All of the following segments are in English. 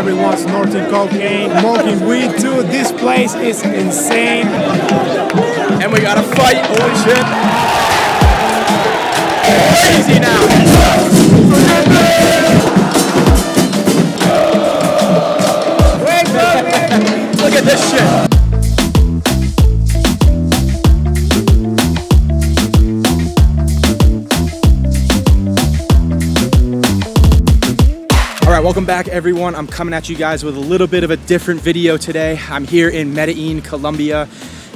everyone snorting cocaine, smoking weed too. This place is insane. And we got a fight. Holy shit. Crazy now. Look at this shit. Alright, welcome back everyone. I'm coming at you guys with a little bit of a different video today. I'm here in Medellín, Colombia,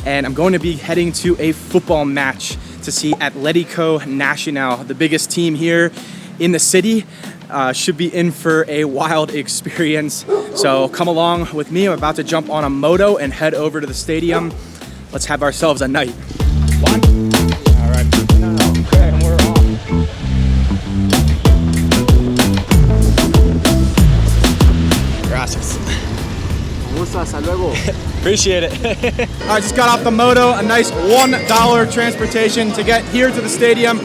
and I'm going to be heading to a football match to see Atlético Nacional, the biggest team here in the city. Should be in for a wild experience. So come along with me. I'm about to jump on a moto and head over to the stadium. Let's have ourselves a night. One. All right. Okay, and we're on. Gracias. Hasta luego. Appreciate it. I just got off the moto, a nice $1 transportation to get here to the stadium.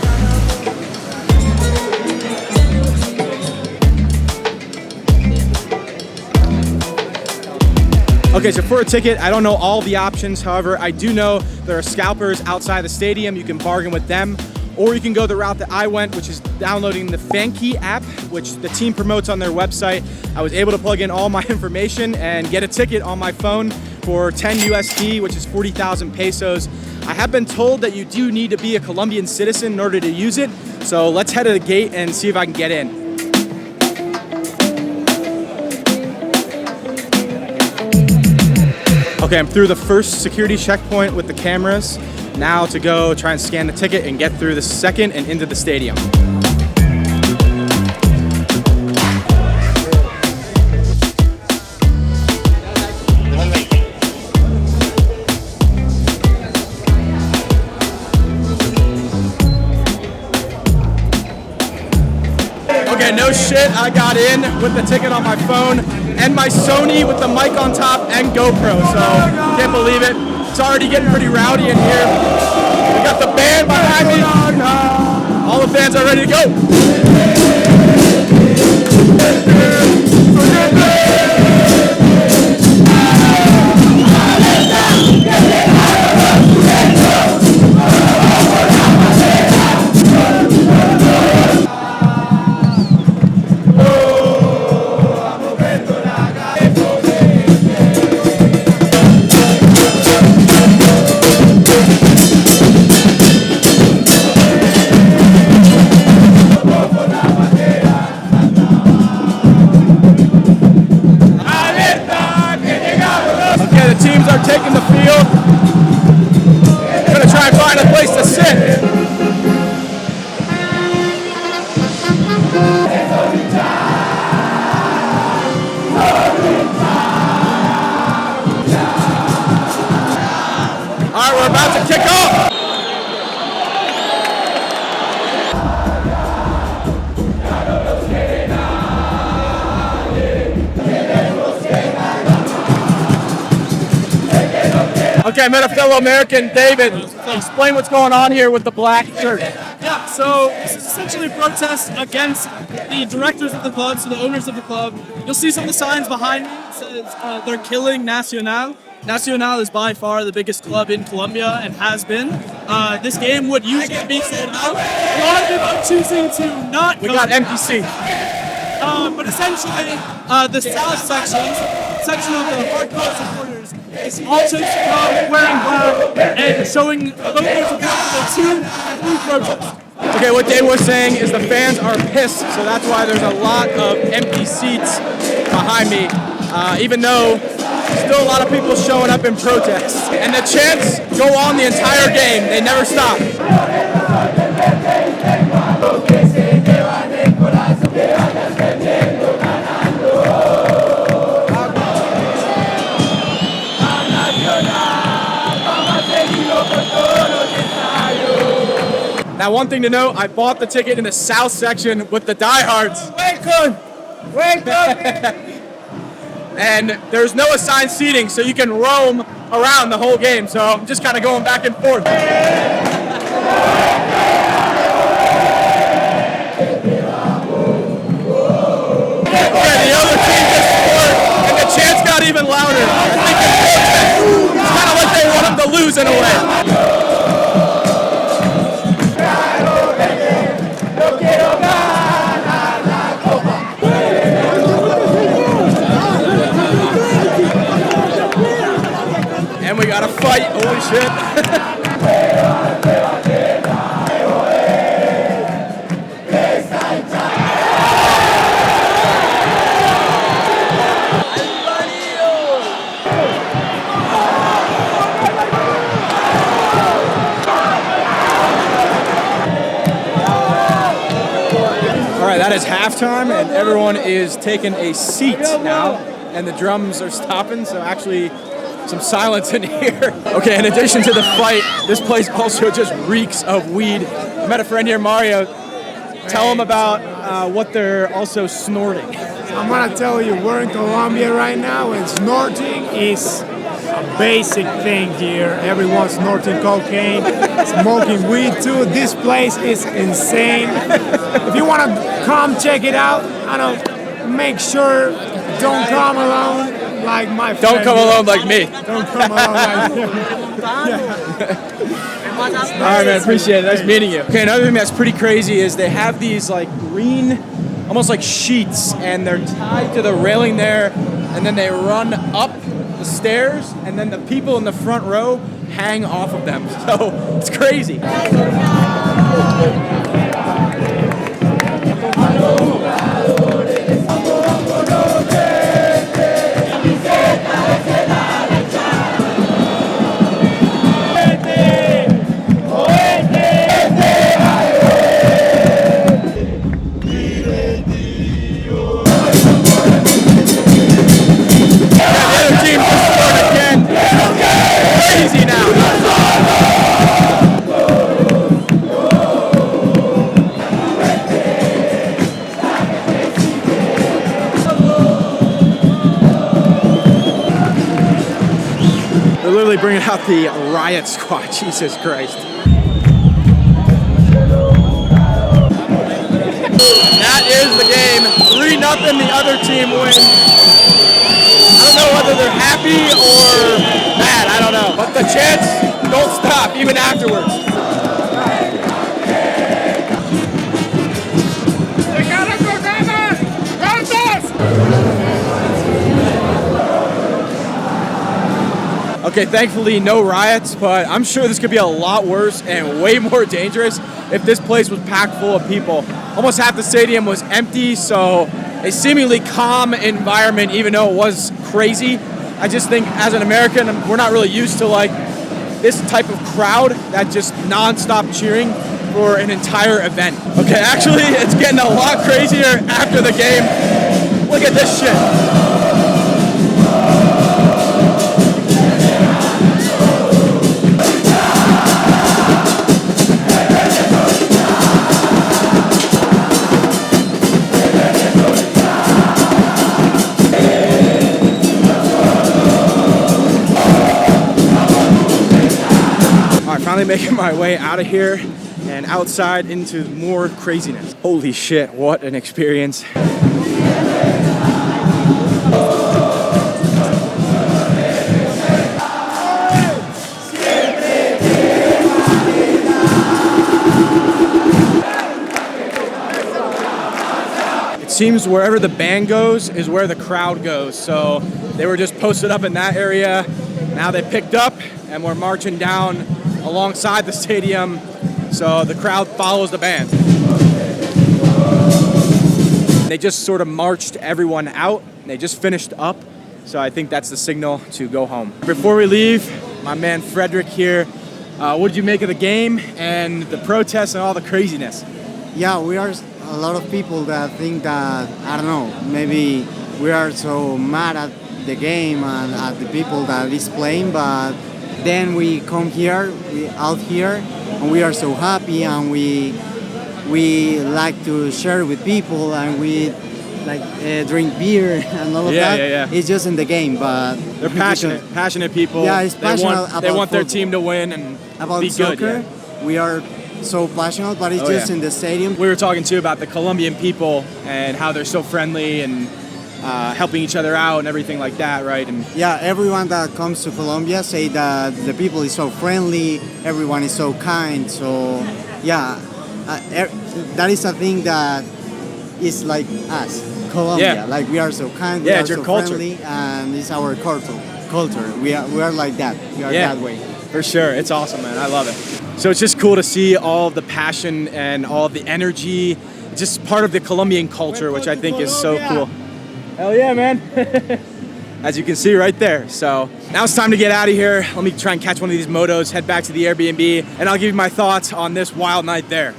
Okay, so for a ticket, I don't know all the options. However, I do know there are scalpers outside the stadium. You can bargain with them, or you can go the route that I went, which is downloading the Fanki app, which the team promotes on their website. I was able to plug in all my information and get a ticket on my phone for 10 USD, which is 40,000 pesos. I have been told that you do need to be a Colombian citizen in order to use it. So let's head to the gate and see if I can get in. Okay, I'm through the first security checkpoint with the cameras. Now to go try and scan the ticket and get through the second and into the stadium. Okay, no shit, I got in with the ticket on my phone and my Sony with the mic on top and GoPro, so can't believe it. It's already getting pretty rowdy in here. We got the band behind me. All the fans are ready to go. Taking the field. Gonna try and find a place to sit. All right, we're about to kick off. Okay, I met a fellow American, David. Explain what's going on here with the black shirt. Yeah, so this is essentially a protest against the directors of the club, so the owners of the club. You'll see some of the signs behind me. It says they're killing Nacional. Nacional is by far the biggest club in Colombia and has been. This game would usually be sold out. A lot of people are choosing to not go. We got empty seats. But essentially, the south section of the hardcore supporters is also wearing black and showing local support for the two protests. Okay, what Dave was saying is the fans are pissed, so that's why there's a lot of empty seats behind me, even though still a lot of people showing up in protest. And the chants go on the entire game, they never stop. Now, one thing to note, I bought the ticket in the south section with the diehards. Welcome! And there's no assigned seating, so you can roam around the whole game. So I'm just kind of going back and forth. Okay, the other team just scored. louder. It's kind of like they want him to lose in a way. And we got a fight. Holy shit. That is halftime, and everyone is taking a seat now, and the drums are stopping, so actually some silence in here. Okay, in addition to the fight, this place also just reeks of weed. I met a friend here, Mario. Tell them about what they're also snorting. I'm gonna tell you, we're in Colombia right now, and snorting is a basic thing here. Everyone's snorting cocaine, smoking weed too. This place is insane. If you wanna come check it out, I don't make sure don't come alone like my friend. Don't come alone like me. Don't come alone like me. All right, man, appreciate it. Nice meeting you. Okay, another thing that's pretty crazy is they have these like green, almost like sheets, and they're tied to the railing there, and then they run up the stairs, and then the people in the front row hang off of them. So it's crazy. They're literally bringing out the riot squad. Jesus Christ. That is the game. 3-0, the other team wins. I don't know whether they're happy or mad, I don't know. But the chants don't stop, even afterwards. Okay, thankfully no riots, but I'm sure this could be a lot worse and way more dangerous if this place was packed full of people. Almost half the stadium was empty, so a seemingly calm environment, even though it was crazy. I just think as an American, we're not really used to like this type of crowd that just non-stop cheering for an entire event. Okay, actually, it's getting a lot crazier after the game. Look at this shit. Finally making my way out of here and outside into more craziness. Holy shit, what an experience. It seems wherever the band goes is where the crowd goes. So they were just posted up in that area. Now they picked up and we're marching down alongside the stadium, so the crowd follows the band. They just sort of marched everyone out. They just finished up, so I think that's the signal to go home. Before we leave, my man Frederick here, what did you make of the game and the protests and all the craziness? Yeah, we are a lot of people that think that, I don't know, maybe we are so mad at the game and at the people that is playing, but then we come here, out here, and we are so happy, and we like to share with people, and we like drink beer and all of that. Yeah. It's just in the game, but they're passionate people. Yeah, it's passionate. They want their team to win and about be soccer. good. Yeah. We are so passionate, but it's just in the stadium. We were talking too about the Colombian people and how they're so friendly and helping each other out and everything like that, right? And Yeah, everyone that comes to Colombia say that the people is so friendly, everyone is so kind. So yeah, that is a thing that is like us, Colombia. Yeah. Like we are so kind, we Yeah, are it's your so culture. friendly, and it's our culture. We are like that. We are Yeah. that way. for sure, it's awesome, man. I love it. So it's just cool to see all of the passion and all of the energy, just part of the Colombian culture, which I think is so cool. Hell yeah, man. As you can see right there. So now it's time to get out of here. Let me try and catch one of these motos, head back to the Airbnb, and I'll give you my thoughts on this wild night there.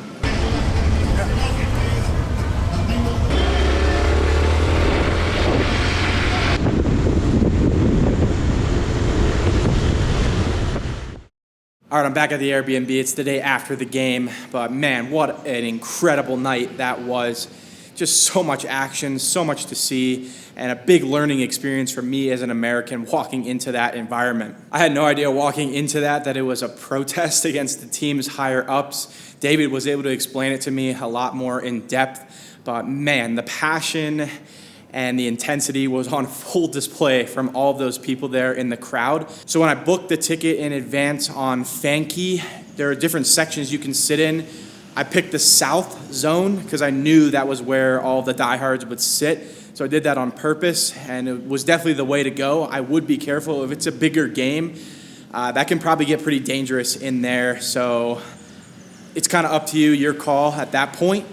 All right, I'm back at the Airbnb. It's the day after the game, but man, what an incredible night that was. Just so much action, so much to see, and a big learning experience for me as an American walking into that environment. I had no idea walking into that it was a protest against the team's higher ups. David was able to explain it to me a lot more in depth, but man, the passion and the intensity was on full display from all of those people there in the crowd. So when I booked the ticket in advance on Fankey, there are different sections you can sit in. I picked the south zone because I knew that was where all the diehards would sit. So I did that on purpose, and it was definitely the way to go. I would be careful if it's a bigger game. That can probably get pretty dangerous in there. So it's kind of up to you, your call at that point.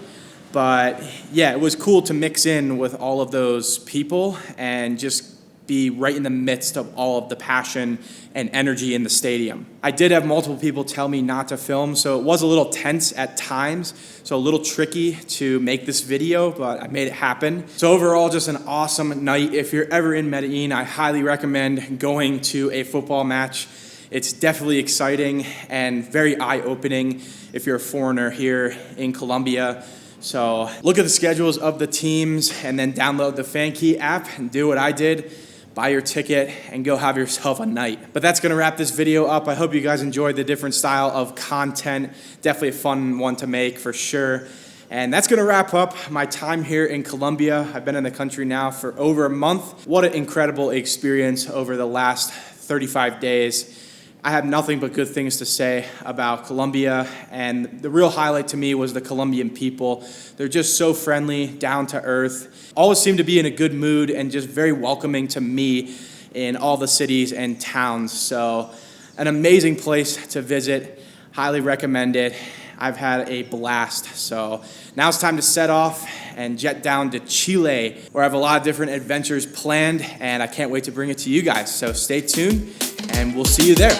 But yeah, it was cool to mix in with all of those people and just be right in the midst of all of the passion and energy in the stadium. I did have multiple people tell me not to film, so it was a little tense at times, so a little tricky to make this video, but I made it happen. So overall, just an awesome night. If you're ever in Medellín, I highly recommend going to a football match. It's definitely exciting and very eye-opening if you're a foreigner here in Colombia. So look at the schedules of the teams and then download the Fankey app and do what I did. Buy your ticket and go have yourself a night. But that's gonna wrap this video up. I hope you guys enjoyed the different style of content. Definitely a fun one to make for sure. And that's gonna wrap up my time here in Colombia. I've been in the country now for over a month. What an incredible experience over the last 35 days. I have nothing but good things to say about Colombia, and the real highlight to me was the Colombian people. They're just so friendly, down to earth, always seem to be in a good mood and just very welcoming to me in all the cities and towns. So an amazing place to visit, highly recommend it. I've had a blast. So now it's time to set off and jet down to Chile, where I have a lot of different adventures planned, and I can't wait to bring it to you guys. So stay tuned, and we'll see you there.